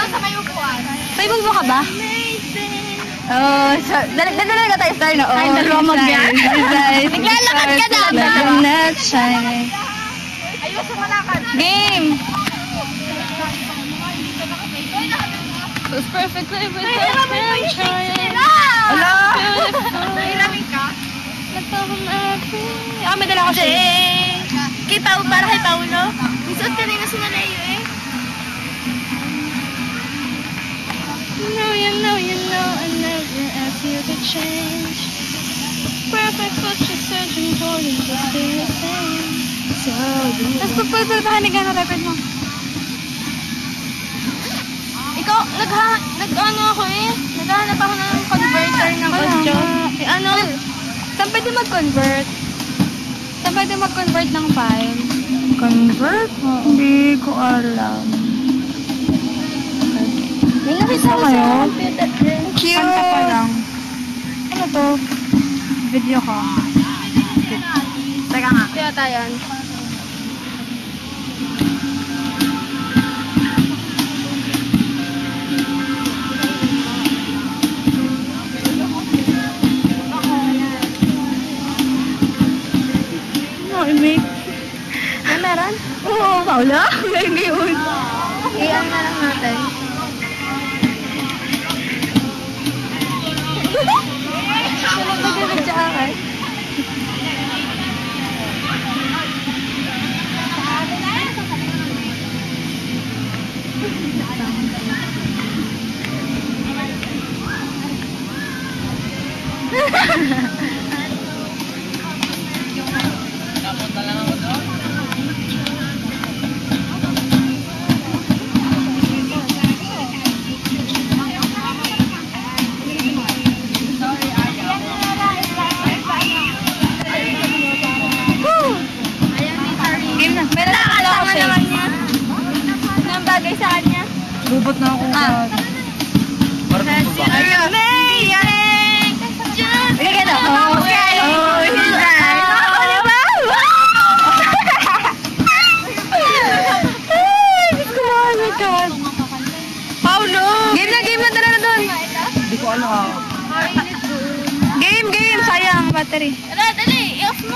Doon sa may upuan. May bumbo ka ba? Oh, dala ka tayo star na. Oh, ay, dalawa mag-yan. Naglalakad ka na. Ayun sa malakad. Game! Was perfectly with Ay, the may face nila! Ala! Nailamig ka? May dala ko siya. Kita mo, para kay Paulo. Isuot ka nila si Nalayo eh. You know, I never asked you to change. Perfect, but you're searching for it to stay the same. So good. Tapos pagpapalbahan na gano'n record mo. Ikaw, nag-ano ako eh. Naghahanap ako ng converter ng audio. Eh, ano? Saan pwede mag-convert? Saan pwede mag-convert ng file? Convert? Hindi ko alam. May nakita ko sa computer. Cute! Kanta pa lang. Ano to? Video ko. Teka nga. Kaya tayo. Make. May meron? Oo, Paula. Ngayon. I-ano na lang natin. Sunod na gawin sa akin. Game na. May nakakala ko siya. Ang bagay sa kanya. Bubot na ako. Ayun. Ilagay na. Oh, okay. Oh, he's Ay, diba? Oh my God. Paulo! Game na, tara na doon. Hindi ko alam. Game, sayang battery. Dali, i-off mo.